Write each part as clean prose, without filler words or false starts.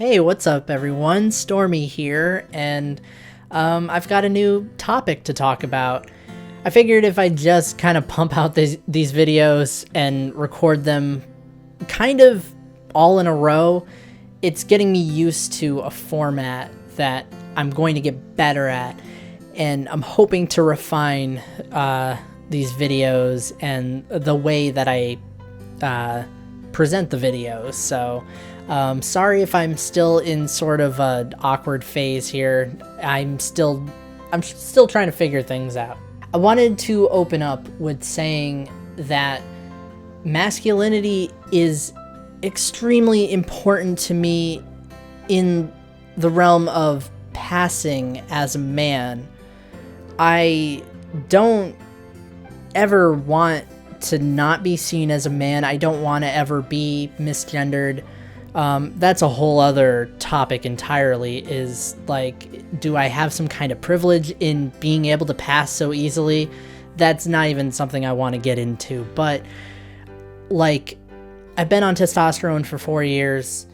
Hey, what's up, everyone? Stormy here, and I've got a new topic to talk about. I figured if I just kind of pump out these videos and record them kind of all in a row, it's getting me used to a format that I'm going to get better at, and I'm hoping to refine these videos and the way that I present the videos. So sorry if I'm still in sort of an awkward phase here. I'm still trying to figure things out. I wanted to open up with saying that masculinity is extremely important to me in the realm of passing as a man. I don't ever want to not be seen as a man. I don't want to ever be misgendered. That's a whole other topic entirely, is like, do I have some kind of privilege in being able to pass so easily? That's not even something I want to get into, but like, I've been on testosterone for 4 years.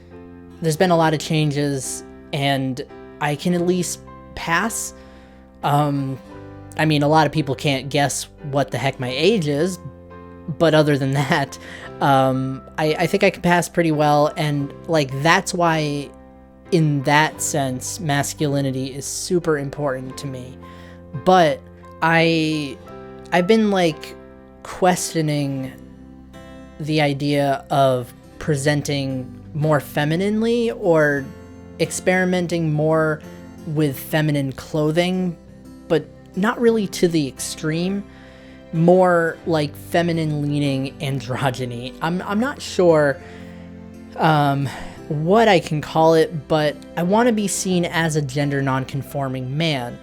There's been a lot of changes, and I can at least pass. I mean, a lot of people can't guess what the heck my age is, but other than that, I think I can pass pretty well, and like, that's why, in that sense, masculinity is super important to me. But I've been like questioning the idea of presenting more femininely or experimenting more with feminine clothing, but not really to the extreme. More like feminine leaning androgyny. I'm not sure what I can call it, but I want to be seen as a gender non-conforming man.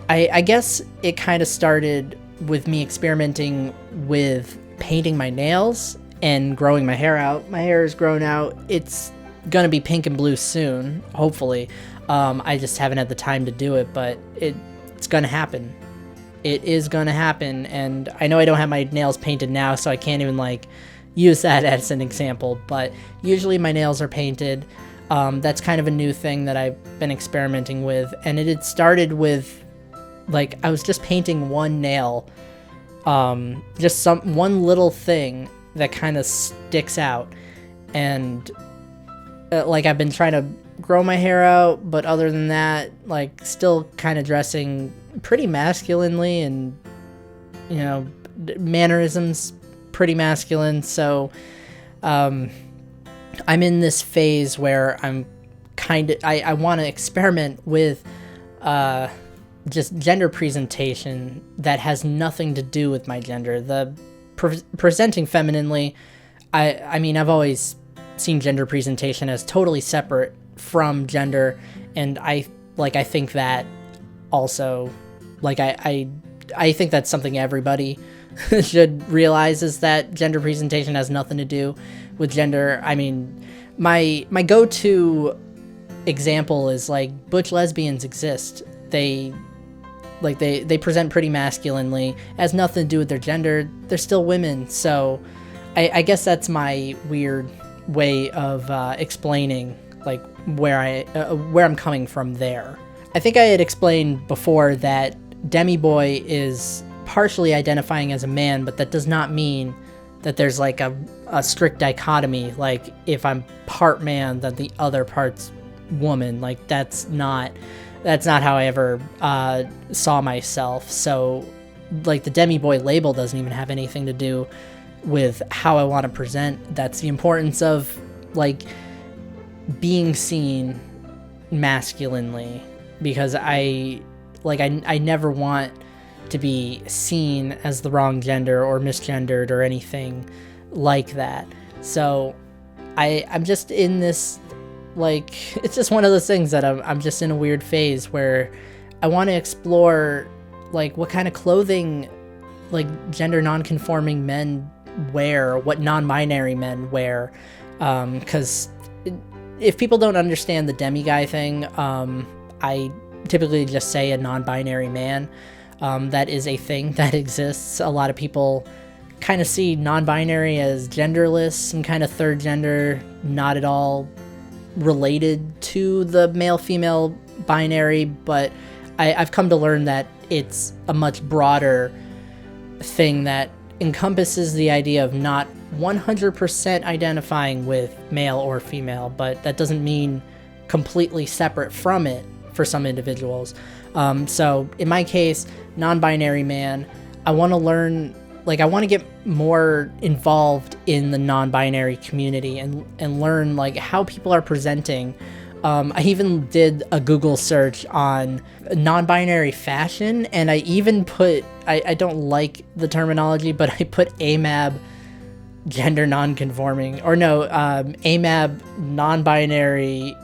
I guess it kind of started with me experimenting with painting my nails and growing my hair out. My hair is grown out. It's gonna be pink and blue soon, hopefully. I just haven't had the time to do it, but it's gonna happen. It is gonna happen, and I know I don't have my nails painted now, so I can't even like use that as an example, but usually my nails are painted. That's kind of a new thing that I've been experimenting with, and it had started with, like, I was just painting one nail, just one little thing that kind of sticks out, and like, I've been trying to grow my hair out, but other than that, like, still kind of dressing pretty masculinely, and, you know, mannerisms pretty masculine. So I'm in this phase where I'm kind of, I want to experiment with just gender presentation that has nothing to do with my gender. The presenting femininely, I mean, I've always seen gender presentation as totally separate from gender, and I think that also, like, I think that's something everybody should realize, is that gender presentation has nothing to do with gender. I mean, my go-to example is, like, butch lesbians exist. They present pretty masculinely. It has nothing to do with their gender. They're still women. So I guess that's my weird way of explaining, like, where I'm coming from there. I think I had explained before that Demi Boy is partially identifying as a man, but that does not mean that there's like a strict dichotomy, like, if I'm part man then the other part's woman. Like, that's not how I ever saw myself. So, like, the Demi Boy label doesn't even have anything to do with how I want to present. That's the importance of, like, being seen masculinely, because I never want to be seen as the wrong gender or misgendered or anything like that. So I'm just in this, like, it's just one of those things that I'm just in a weird phase where I want to explore, like, what kind of clothing, like, gender non-conforming men wear, what non-binary men wear, because if people don't understand the demi guy thing, I typically just say a non-binary man. That is a thing that exists. A lot of people kind of see non-binary as genderless, some kind of third gender, not at all related to the male-female binary, but I've come to learn that it's a much broader thing that encompasses the idea of not 100% identifying with male or female, but that doesn't mean completely separate from it for some individuals. So in my case, non-binary man, I want to learn, like, I want to get more involved in the non-binary community and learn, like, how people are presenting. I even did a Google search on non-binary fashion, and I even put, I don't like the terminology, but I put AMAB gender non-conforming, or no, AMAB non-binary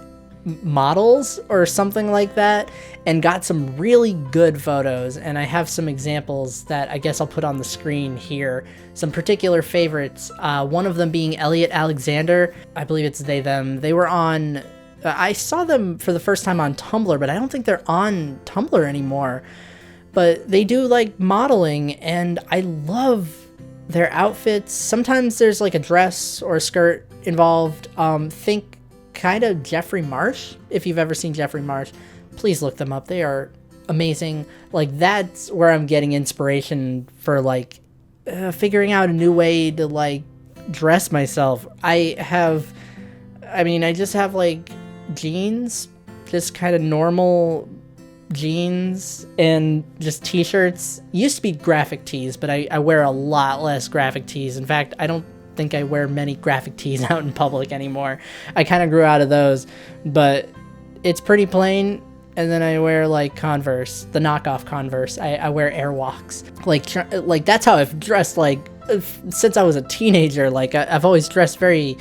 models or something like that, and got some really good photos. And I have some examples that I guess I'll put on the screen here. Some particular favorites, one of them being Elliot Alexander. I believe it's they, them. They were on, I saw them for the first time on Tumblr, but I don't think they're on Tumblr anymore. But they do like modeling, and I love their outfits. Sometimes there's like a dress or a skirt involved. Think kind of Jeffrey Marsh. If you've ever seen Jeffrey Marsh, please look them up. They are amazing. Like, that's where I'm getting inspiration for like figuring out a new way to like dress myself. I just have like jeans, just kind of normal jeans, and just t-shirts. Used to be graphic tees, but I wear a lot less graphic tees. In fact, I don't think I wear many graphic tees out in public anymore. I kind of grew out of those, but it's pretty plain. And then I wear like Converse, the knockoff Converse. I wear Airwalks. Like that's how I've dressed like since I was a teenager. Like I've always dressed very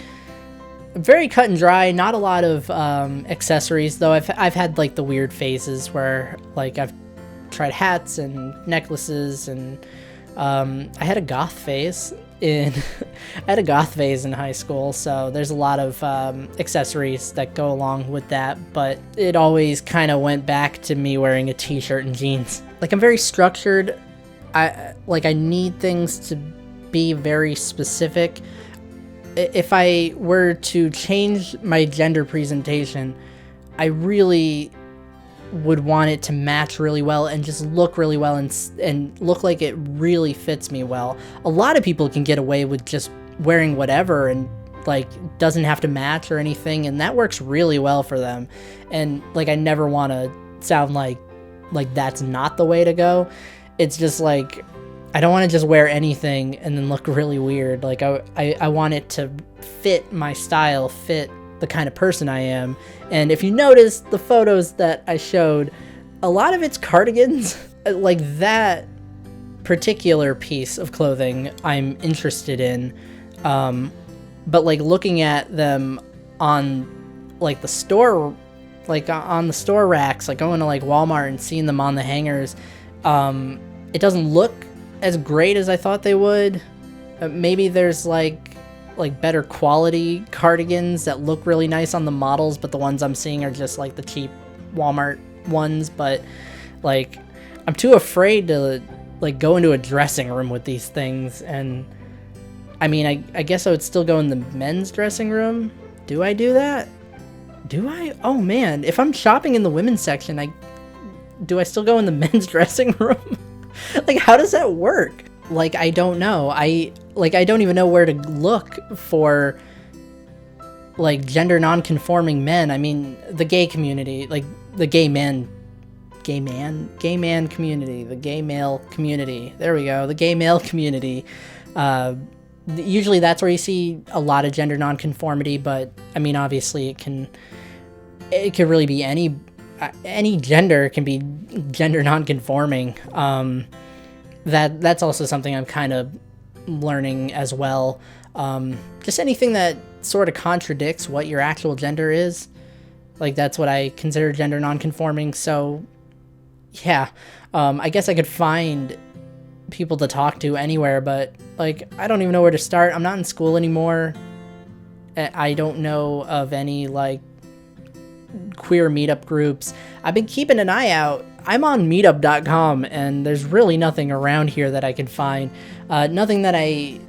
cut and dry. Not a lot of accessories, though. I've had like the weird phases where like I've tried hats and necklaces, and I had a goth phase in high school, so there's a lot of accessories that go along with that, but it always kind of went back to me wearing a t-shirt and jeans. Like, I'm very structured. I need things to be very specific. If I were to change my gender presentation, I really would want it to match really well and just look really well and look like it really fits me well. A lot of people can get away with just wearing whatever and like doesn't have to match or anything, and that works really well for them. And like, I never want to sound like that's not the way to go. It's just like, I don't want to just wear anything and then look really weird. Like I want it to fit my style, fit the kind of person I am. And if you notice the photos that I showed, a lot of it's cardigans. Like, that particular piece of clothing I'm interested in. But like, looking at them on like the store, like on the store racks, like going to like Walmart and seeing them on the hangers, it doesn't look as great as I thought they would. Maybe there's like better quality cardigans that look really nice on the models, but the ones I'm seeing are just like the cheap Walmart ones. But like, I'm too afraid to like go into a dressing room with these things. And I mean, I guess I would still go in the men's dressing room. Do I do that? Do I? Oh man, if I'm shopping in the women's section, do I still go in the men's dressing room? Like, how does that work? Like, I don't know. I don't even know where to look for like gender non-conforming men. I mean, the gay community, like the gay man community, the gay male community. There we go. The gay male community. Usually that's where you see a lot of gender non-conformity, but I mean, obviously it can really be any gender can be gender non-conforming. That's also something I'm kind of learning as well. Just anything that sort of contradicts what your actual gender is. Like, that's what I consider gender non-conforming. So yeah, I guess I could find people to talk to anywhere, but like, I don't even know where to start. I'm not in school anymore. I don't know of any like queer meetup groups. I've been keeping an eye out. I'm on meetup.com, and there's really nothing around here that I can find. Nothing that I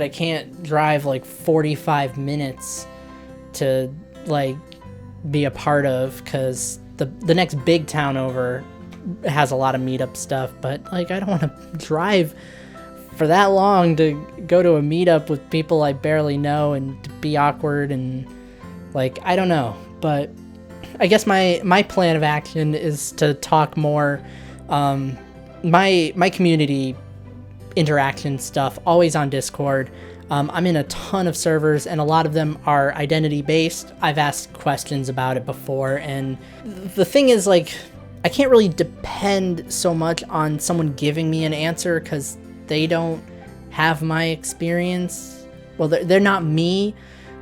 can't drive like 45 minutes to like be a part of, because the next big town over has a lot of meetup stuff, but like I don't want to drive for that long to go to a meetup with people I barely know and to be awkward, and like I don't know. But I guess my plan of action is to talk more. My community interaction stuff always on Discord. I'm in a ton of servers, and a lot of them are identity based. I've asked questions about it before, and the thing is, like, I can't really depend so much on someone giving me an answer because they don't have my experience. Well, they're not me.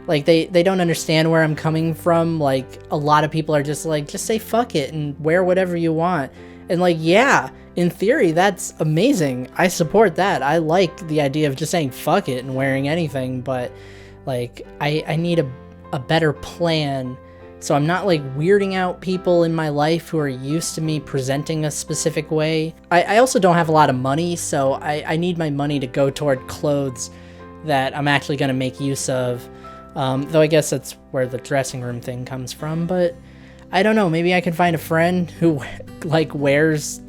Like, they don't understand where I'm coming from. Like, a lot of people are just like, just say fuck it and wear whatever you want. And like, yeah, in theory, that's amazing. I support that. I like the idea of just saying fuck it and wearing anything, but like, I need a better plan so I'm not like weirding out people in my life who are used to me presenting a specific way. I also don't have a lot of money, so I need my money to go toward clothes that I'm actually going to make use of. Though I guess that's where the dressing room thing comes from, but I don't know, maybe I can find a friend who like wears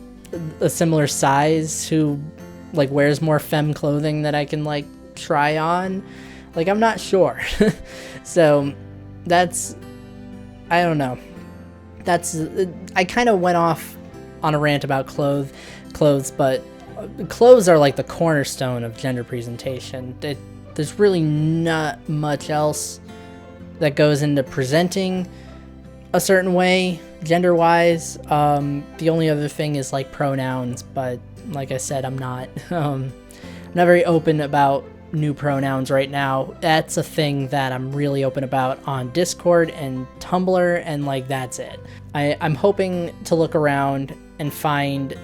a similar size, who like wears more femme clothing that I can like try on. Like, I'm not sure. So that's, I don't know. That's, I kind of went off on a rant about clothes, but clothes are like the cornerstone of gender presentation. There's really not much else that goes into presenting a certain way, gender-wise. The only other thing is like pronouns, but like I said, I'm not very open about new pronouns right now. That's a thing that I'm really open about on Discord and Tumblr, and like that's it. I'm hoping to look around and find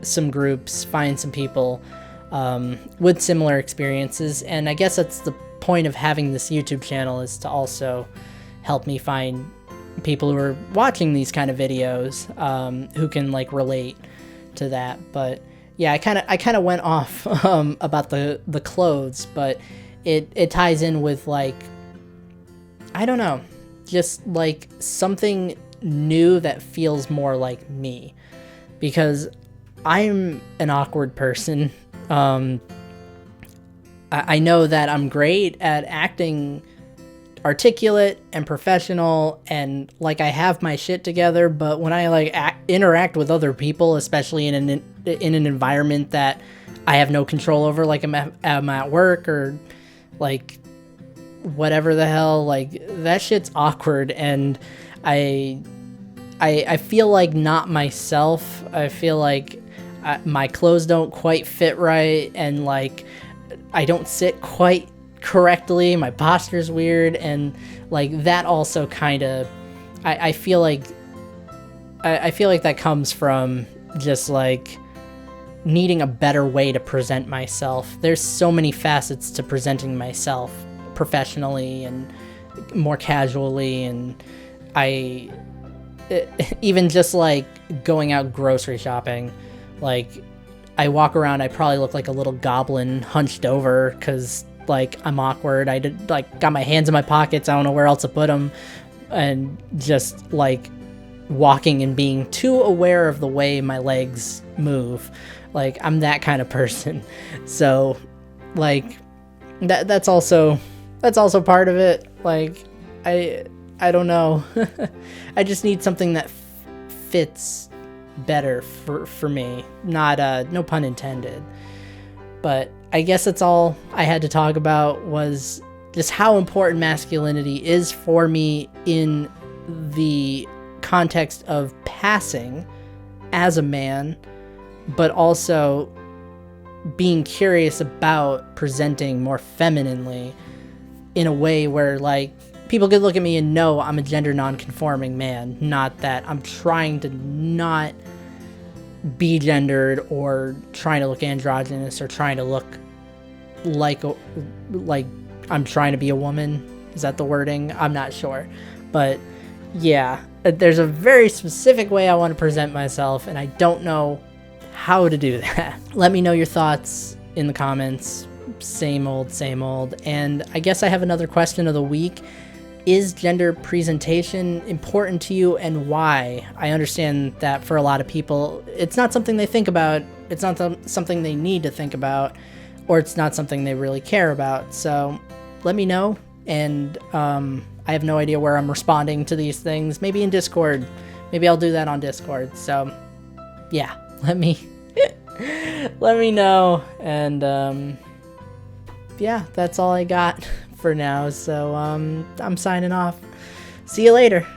some groups, find some people with similar experiences, and I guess that's the point of having this YouTube channel, is to also help me find people who are watching these kind of videos who can like relate to that. But yeah, I kind of went off about the clothes, but it ties in with like, I don't know, just like something new that feels more like me, because I'm an awkward person. I know that I'm great at acting articulate and professional, and like I have my shit together, but when I like interact with other people, especially in an environment that I have no control over, like I'm at work or like whatever the hell, like that shit's awkward, and I feel like not myself. I feel like my clothes don't quite fit right, and like I don't sit quite correctly, my posture's weird, and like that also kind of I feel like that comes from just like needing a better way to present myself. There's so many facets to presenting myself professionally and more casually, and even just like going out grocery shopping, like I walk around, I probably look like a little goblin hunched over because like I'm awkward. I did like got my hands in my pockets, I don't know where else to put them, and just like walking and being too aware of the way my legs move. Like I'm that kind of person. So like that's also part of it. Like I don't know. I just need something that fits better for me. Not no pun intended. But I guess that's all I had to talk about, was just how important masculinity is for me in the context of passing as a man, but also being curious about presenting more femininely in a way where like people could look at me and know I'm a gender non-conforming man, not that I'm trying to not be gendered or trying to look androgynous or trying to look like I'm trying to be a woman. Is that the wording? I'm not sure. But yeah, there's a very specific way I want to present myself, and I don't know how to do that. Let me know your thoughts in the comments. Same old. And I guess I have another question of the week. Is gender presentation important to you, and why? I understand that for a lot of people, it's not something they think about. It's not something they need to think about, or it's not something they really care about. So let me know. And I have no idea where I'm responding to these things. Maybe in Discord. Maybe I'll do that on Discord. So yeah, let me let me know. And yeah, that's all I got for now. So I'm signing off. See you later.